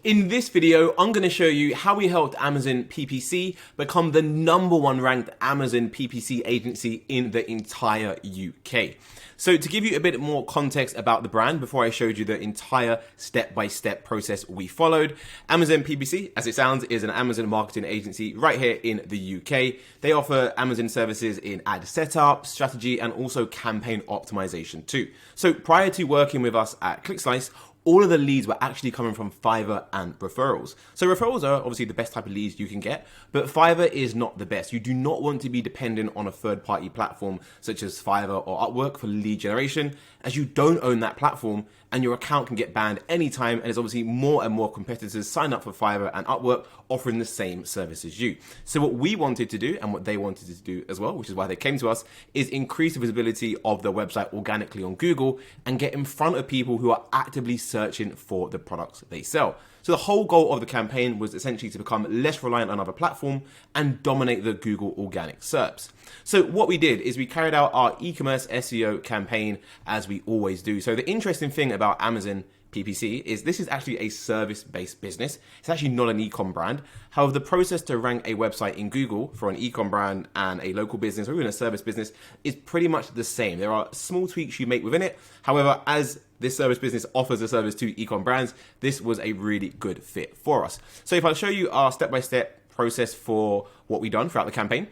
In this video, I'm going to show you how we helped Amazon PPC become the #1 ranked Amazon PPC agency in the entire UK. So to give you a bit more context about the brand before I showed you the entire step-by-step process we followed, Amazon PPC, as it sounds, is an Amazon marketing agency right here in the UK. They offer Amazon services in ad setup, strategy, and also campaign optimization too. So prior to working with us at ClickSlice, all of the leads were actually coming from Fiverr and referrals. So referrals are obviously the best type of leads you can get, but Fiverr is not the best. You do not want to be dependent on a third-party platform such as Fiverr or Upwork for lead generation, as you don't own that platform and your account can get banned anytime, and there's obviously more and more competitors sign up for Fiverr and Upwork offering the same service as you. So what we wanted to do and what they wanted to do as well, which is why they came to us, is increase the visibility of their website organically on Google and get in front of people who are actively searching for the products they sell. So the whole goal of the campaign was essentially to become less reliant on other platform and dominate the Google organic SERPs. So what we did is we carried out our Ecommerce SEO campaign as we always do. So the interesting thing about Amazon PPC is this is actually a service-based business. It's actually not an e-com brand. However, the process to rank a website in Google for an e-com brand and a local business or even a service business is pretty much the same. There are small tweaks you make within it. However, as this service business offers a service to e-com brands, this was a really good fit for us. So if I show you our step-by-step process for what we've done throughout the campaign,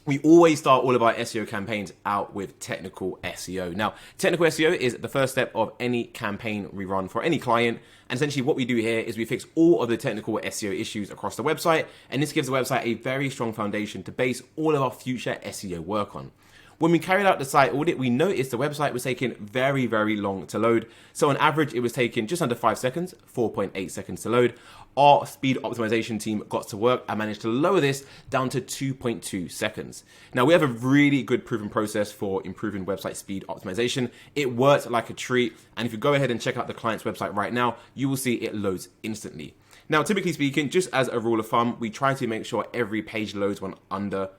we always start all of our SEO campaigns out with technical SEO. Now, technical SEO is the first step of any campaign we run for any client. And essentially what we do here is we fix all of the technical SEO issues across the website. And this gives the website a very strong foundation to base all of our future SEO work on. When we carried out the site audit, we noticed the website was taking very, very long to load. So on average, it was taking just under 5 seconds, 4.8 seconds to load. Our speed optimization team got to work and managed to lower this down to 2.2 seconds. Now we have a really good proven process for improving website speed optimization. It works like a treat. And if you go ahead and check out the client's website right now, you will see it loads instantly. Now, typically speaking, just as a rule of thumb, we try to make sure every page loads under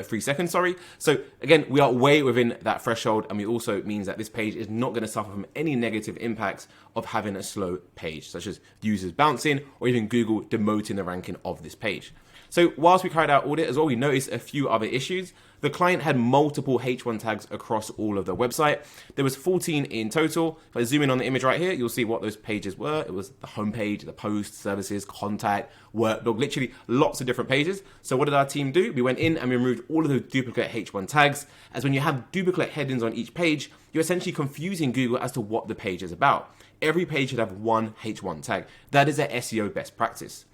3 seconds, So again, we are way within that threshold, and it also means that this page is not going to suffer from any negative impacts of having a slow page, such as users bouncing or even Google demoting the ranking of this page. So whilst we carried out audit as well, we noticed a few other issues. The client had multiple H1 tags across all of the website. There was 14 in total. If I zoom in on the image right here, you'll see what those pages were. It was the homepage, the post, services, contact, workbook, literally lots of different pages. So what did our team do? We went in and we removed all of those duplicate H1 tags, as when you have duplicate headings on each page, you're essentially confusing Google as to what the page is about. Every page should have one H1 tag. That is a SEO best practice.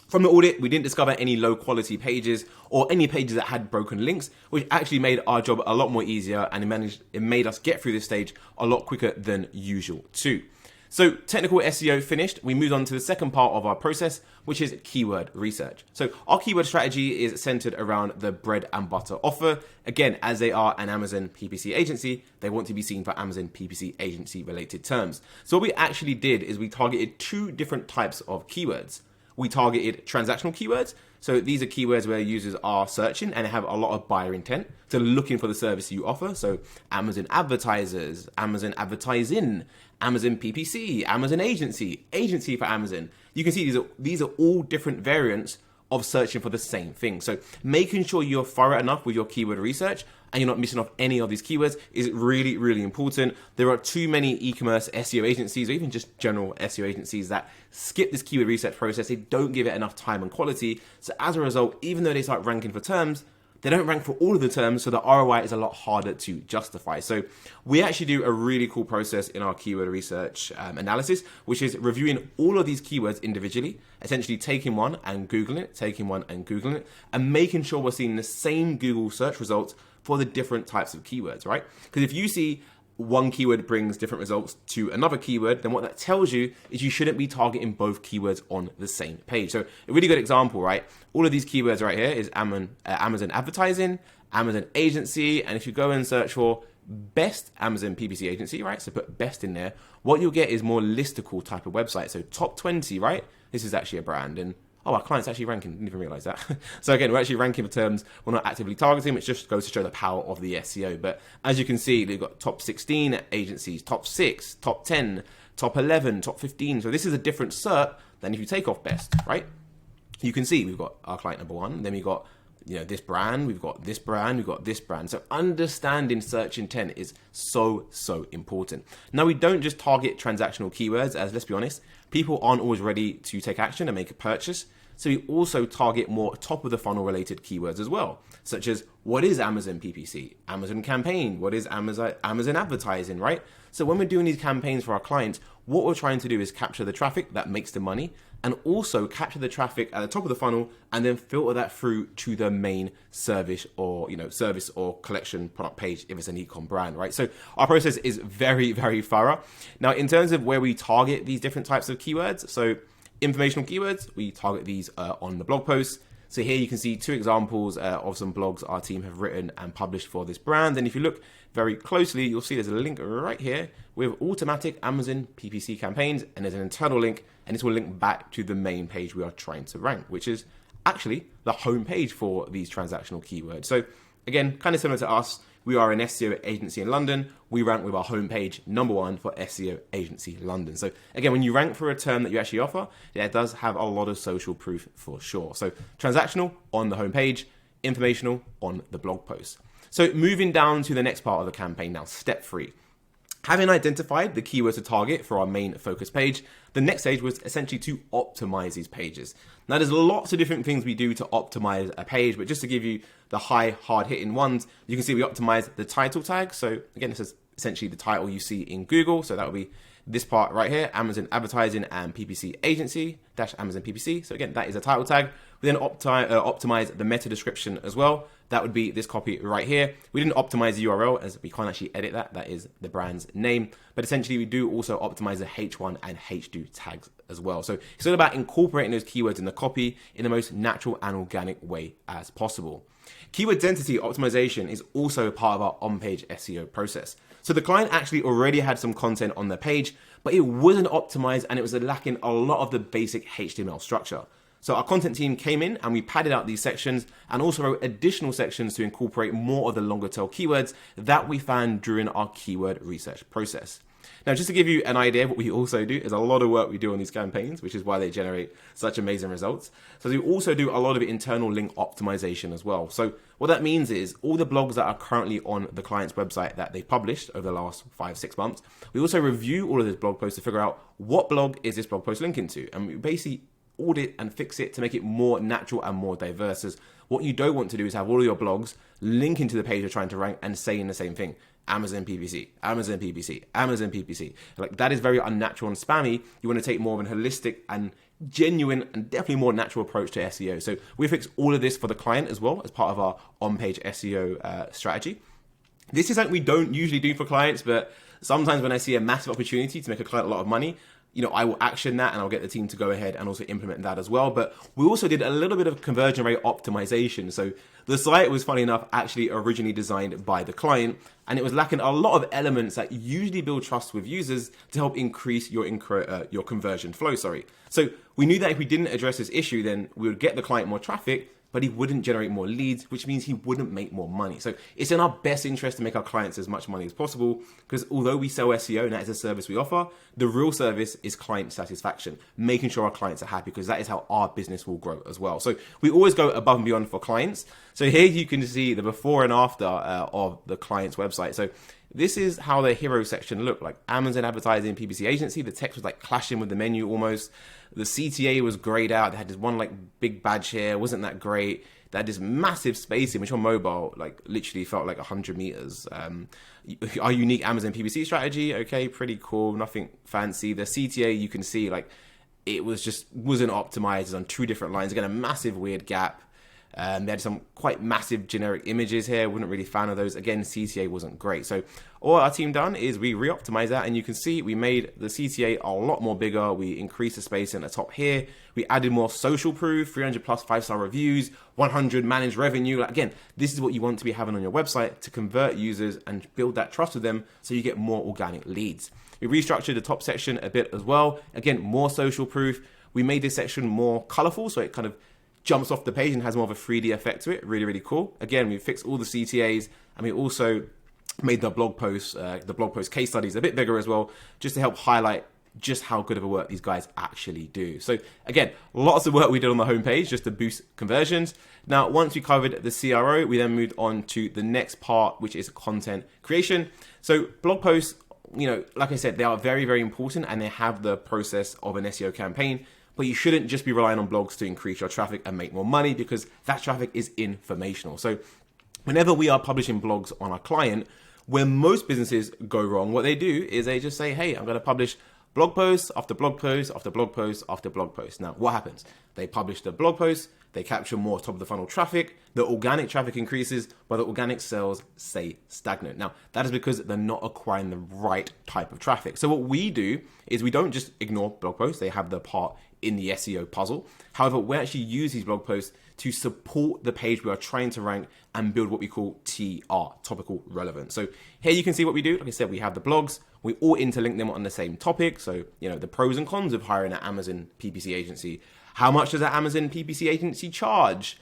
From the audit, we didn't discover any low quality pages or any pages that had broken links, which actually made our job a lot more easier, and it made us get through this stage a lot quicker than usual too. So technical SEO finished, we moved on to the second part of our process, which is keyword research. So our keyword strategy is centered around the bread and butter offer. Again, as they are an Amazon PPC agency, they want to be seen for Amazon PPC agency related terms. So what we actually did is we targeted 2 different types of keywords. We targeted transactional keywords. So these are keywords where users are searching and have a lot of buyer intent. So looking for the service you offer. So Amazon advertisers, Amazon advertising, Amazon PPC, Amazon agency, agency for Amazon. You can see these are all different variants of searching for the same thing. So making sure you're thorough enough with your keyword research and you're not missing off any of these keywords is really, really important. There are too many e-commerce SEO agencies or even just general SEO agencies that skip this keyword research process. They don't give it enough time and quality. So as a result, even though they start ranking for terms, they don't rank for all of the terms, so the ROI is a lot harder to justify. So we actually do a really cool process in our keyword research analysis, which is reviewing all of these keywords individually, essentially taking one and Googling it, taking one and Googling it, and making sure we're seeing the same Google search results for the different types of keywords, right? Because if you see one keyword brings different results to another keyword, then what that tells you is you shouldn't be targeting both keywords on the same page. So a really good example, right? All of these keywords right here is Amazon advertising, Amazon agency, and if you go and search for best Amazon PPC agency, right? So put best in there, what you'll get is more listicle type of website. So top 20, right? This is actually a brand, and oh, our client's actually ranking. Didn't even realize that. So again, we're actually ranking for terms we're not actively targeting, which just goes to show the power of the SEO. But as you can see, they've got top 16 agencies, top 6, top 10, top 11, top 15. So this is a different SERP then if you take off best, right, you can see we've got our client number one, then we got this brand, we've got this brand, we've got this brand. So understanding search intent is so important. Now, we don't just target transactional keywords, as let's be honest, people aren't always ready to take action and make a purchase. So we also target more top of the funnel related keywords as well, such as what is Amazon PPC, Amazon campaign, what is Amazon advertising, right? So when we're doing these campaigns for our clients, what we're trying to do is capture the traffic that makes the money, and also capture the traffic at the top of the funnel and then filter that through to the main service or collection product page if it's an e-com brand, right? So our process is very thorough. Now, in terms of where we target these different types of keywords, so informational keywords, we target these on the blog posts. So here you can see two examples of some blogs our team have written and published for this brand. And if you look very closely, you'll see there's a link right here with automatic Amazon PPC campaigns, and there's an internal link, and this will link back to the main page we are trying to rank, which is actually the home page for these transactional keywords. So again, kind of similar to us, we are an SEO agency in London. We rank with our homepage #1 for SEO agency London. So again, when you rank for a term that you actually offer, it does have a lot of social proof for sure. So transactional on the homepage, informational on the blog post. So moving down to the next part of the campaign now, step 3. Having identified the keywords to target for our main focus page, the next stage was essentially to optimize these pages. Now, there's lots of different things we do to optimize a page, but just to give you the hard-hitting ones, you can see we optimize the title tag. So again, this is essentially the title you see in Google. So that will be this part right here, Amazon Advertising and PPC Agency - Amazon PPC. So again, that is a title tag. We then optimize the meta description as well. That would be this copy right here. We didn't optimize the URL as we can't actually edit that. That is the brand's name. But essentially, we do also optimize the H1 and H2 tags as well. So it's all about incorporating those keywords in the copy in the most natural and organic way as possible. Keyword density optimization is also part of our on-page SEO process. So the client actually already had some content on their page, but it wasn't optimized and it was lacking a lot of the basic HTML structure. So our content team came in and we padded out these sections and also wrote additional sections to incorporate more of the longer tail keywords that we found during our keyword research process. Now, just to give you an idea, what we also do is a lot of work we do on these campaigns, which is why they generate such amazing results. So we also do a lot of internal link optimization as well. So what that means is all the blogs that are currently on the client's website that they've published over the last 5-6 months, we also review all of those blog posts to figure out what blog is this blog post linking to. And we basically audit and fix it to make it more natural and more diverse. As what you don't want to do is have all of your blogs linking to the page you're trying to rank and saying the same thing. Amazon PPC, Amazon PPC, Amazon PPC. Like, that is very unnatural and spammy. You want to take more of an holistic and genuine and definitely more natural approach to SEO. So we fix all of this for the client as well as part of our on-page SEO strategy. This is something we don't usually do for clients, but sometimes when I see a massive opportunity to make a client a lot of money, I will action that and I'll get the team to go ahead and also implement that as well. But we also did a little bit of conversion rate optimization. So the site was, funny enough, actually originally designed by the client, and it was lacking a lot of elements that usually build trust with users to help increase your conversion flow. So we knew that if we didn't address this issue, then we would get the client more traffic, but he wouldn't generate more leads, which means he wouldn't make more money. So it's in our best interest to make our clients as much money as possible, because although we sell SEO and that is a service we offer, the real service is client satisfaction, making sure our clients are happy, because that is how our business will grow as well. So we always go above and beyond for clients. So here you can see the before and after of the client's website. So this is how the hero section looked like. Amazon Advertising PPC Agency. The text was like clashing with the menu almost. The CTA was grayed out. They had this one like big badge here. Wasn't that great? They had this massive spacing, which on mobile like literally felt like 100 meters. Our unique Amazon PPC strategy. Okay, pretty cool. Nothing fancy. The CTA, you can see like it wasn't optimized. It's on 2 different lines. Again, a massive weird gap. They had some quite massive generic images here. Wasn't really a fan of those. Again, CTA wasn't great. So all our team done is we re-optimized that, and you can see we made the CTA a lot more bigger. We increased the spacing at the top here. We added more social proof, 300 plus 5-star reviews, 100 managed revenue. Like, again, this is what you want to be having on your website to convert users and build that trust with them so you get more organic leads. We restructured the top section a bit as well. Again, more social proof. We made this section more colorful, so it kind of jumps off the page and has more of a 3D effect to it. Really, really cool. Again, we fixed all the CTAs, and we also made the blog post case studies a bit bigger as well, just to help highlight just how good of a work these guys actually do. So again, lots of work we did on the homepage just to boost conversions. Now, once we covered the CRO, we then moved on to the next part, which is content creation. So blog posts, like I said, they are very, very important and they have the process of an SEO campaign, but you shouldn't just be relying on blogs to increase your traffic and make more money, because that traffic is informational. So whenever we are publishing blogs on our client, where most businesses go wrong, what they do is they just say, hey, I'm going to publish blog posts after blog posts after blog posts after blog posts. Now, what happens? They publish the blog posts, they capture more top of the funnel traffic, the organic traffic increases, but the organic sales stay stagnant. Now, that is because they're not acquiring the right type of traffic. So what we do is we don't just ignore blog posts. They have their part in the SEO puzzle. However, we actually use these blog posts to support the page we are trying to rank and build what we call TR, topical relevance. So here you can see what we do. Like I said, we have the blogs. We all interlink them on the same topic. So, the pros and cons of hiring an Amazon PPC agency. How much does an Amazon PPC agency charge?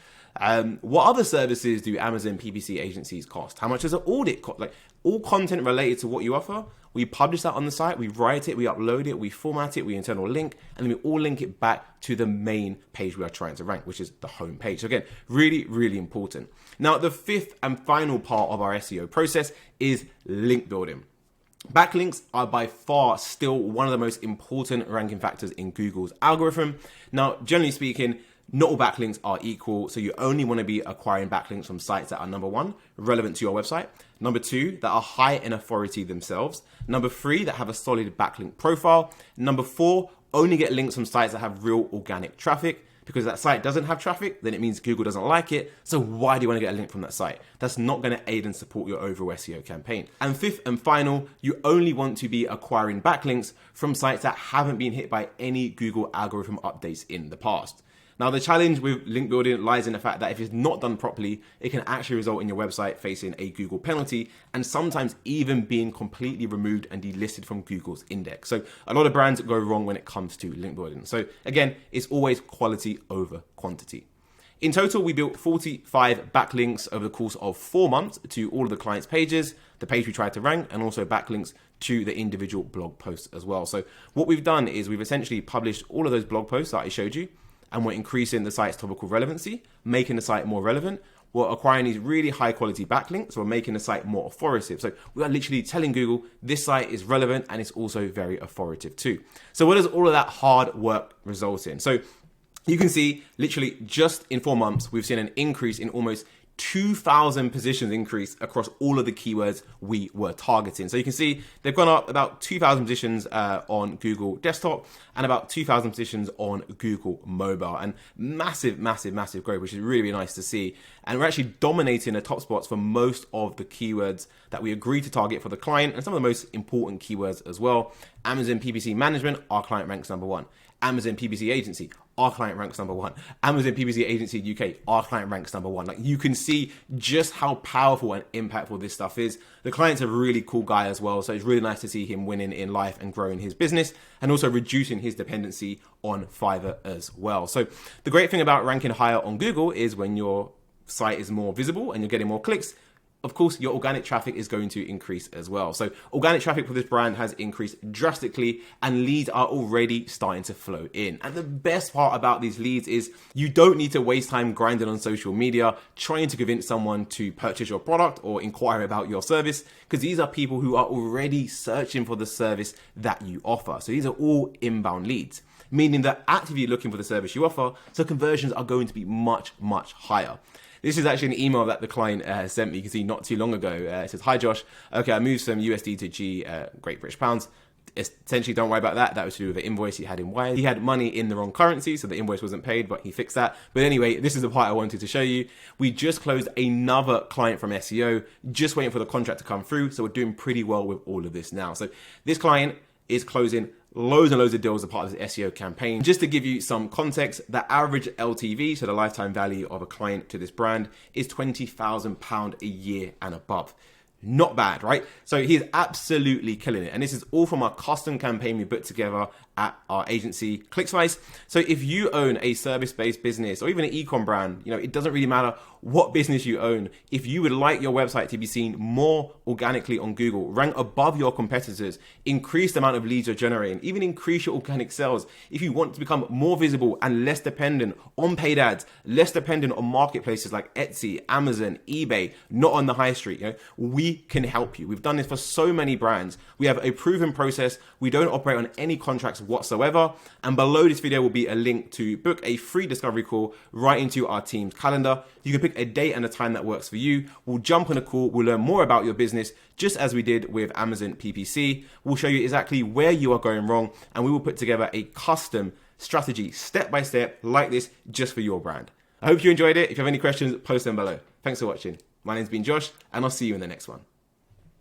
What other services do Amazon PPC agencies cost? How much does an audit cost? Like, all content related to what you offer, we publish that on the site, we write it, we upload it, we format it, we internal link, and then we all link it back to the main page we are trying to rank, which is the home page. So again, really, really important. Now, the fifth and final part of our SEO process is link building. Backlinks are by far still one of the most important ranking factors in Google's algorithm. Now, generally speaking, not all backlinks are equal, so you only want to be acquiring backlinks from sites that are number one, relevant to your website, number two, that are high in authority themselves, number three, that have a solid backlink profile, number four, only get links from sites that have real organic traffic, because if that site doesn't have traffic, then it means Google doesn't like it, so why do you want to get a link from that site? That's not going to aid and support your overall SEO campaign. And fifth and final, you only want to be acquiring backlinks from sites that haven't been hit by any Google algorithm updates in the past. Now, the challenge with link building lies in the fact that if it's not done properly, it can actually result in your website facing a Google penalty and sometimes even being completely removed and delisted from Google's index. So a lot of brands go wrong when it comes to link building. So again, it's always quality over quantity. In total, we built 45 backlinks over the course of 4 months to all of the clients' pages, the page we tried to rank, and also backlinks to the individual blog posts as well. So what we've done is we've essentially published all of those blog posts that I showed you, and we're increasing the site's topical relevancy, making the site more relevant. We're acquiring these really high quality backlinks. We're making the site more authoritative. So we are literally telling Google this site is relevant and it's also very authoritative too. So what does all of that hard work result in? So you can see literally just in 4 months, we've seen an increase in almost 2,000 positions increase across all of the keywords we were targeting. So you can see they've gone up about 2,000 positions on Google Desktop and about 2,000 positions on Google Mobile, and massive growth, which is really, really nice to see. And we're actually dominating the top spots for most of the keywords that we agreed to target for the client, and some of the most important keywords as well. Amazon PPC management, our client ranks number one. Amazon PPC agency, our client ranks number one. Amazon PPC agency UK, our client ranks number one. Like, you can see just how powerful and impactful this stuff is. The client's a really cool guy as well, so it's really nice to see him winning in life and growing his business and also reducing his dependency on Fiverr as well. So the great thing about ranking higher on Google is when your site is more visible and you're getting more clicks, of course, your organic traffic is going to increase as well. So organic traffic for this brand has increased drastically and leads are already starting to flow in. And the best part about these leads is you don't need to waste time grinding on social media trying to convince someone to purchase your product or inquire about your service, because these are people who are already searching for the service that you offer. So these are all inbound leads, meaning they're actively looking for the service you offer. So conversions are going to be much higher. This is actually an email that the client sent me, you can see not too long ago. It says, "Hi Josh, okay, I moved some USD to Great British Pounds. Essentially, don't worry about that. That was to do with the invoice he had in wire. He had money in the wrong currency, so the invoice wasn't paid, but he fixed that. But anyway, this is the part I wanted to show you. We just closed another client from SEO, just waiting for the contract to come through. So we're doing pretty well with all of this now. So this client is closing loads and loads of deals as part of this SEO campaign. Just to give you some context, the average LTV, so the lifetime value of a client to this brand, is £20,000 a year and above. Not bad, right? So he's absolutely killing it. And this is all from our custom campaign we put together at our agency ClickSlice. So if you own a service-based business or even an e-com brand, it doesn't really matter what business you own. If you would like your website to be seen more organically on Google, rank above your competitors, increase the amount of leads you're generating, even increase your organic sales. If you want to become more visible and less dependent on paid ads, less dependent on marketplaces like Etsy, Amazon, eBay, not on the high street, we can help you. We've done this for so many brands. We have a proven process. We don't operate on any contracts whatsoever. And below this video will be a link to book a free discovery call right into our team's calendar. You can pick a date and a time that works for you. We'll jump on a call. We'll learn more about your business, just as we did with Amazon PPC. We'll show you exactly where you are going wrong, and we will put together a custom strategy step by step like this just for your brand. I hope you enjoyed it. If you have any questions, post them below. Thanks for watching. My name's been Josh, and I'll see you in the next one.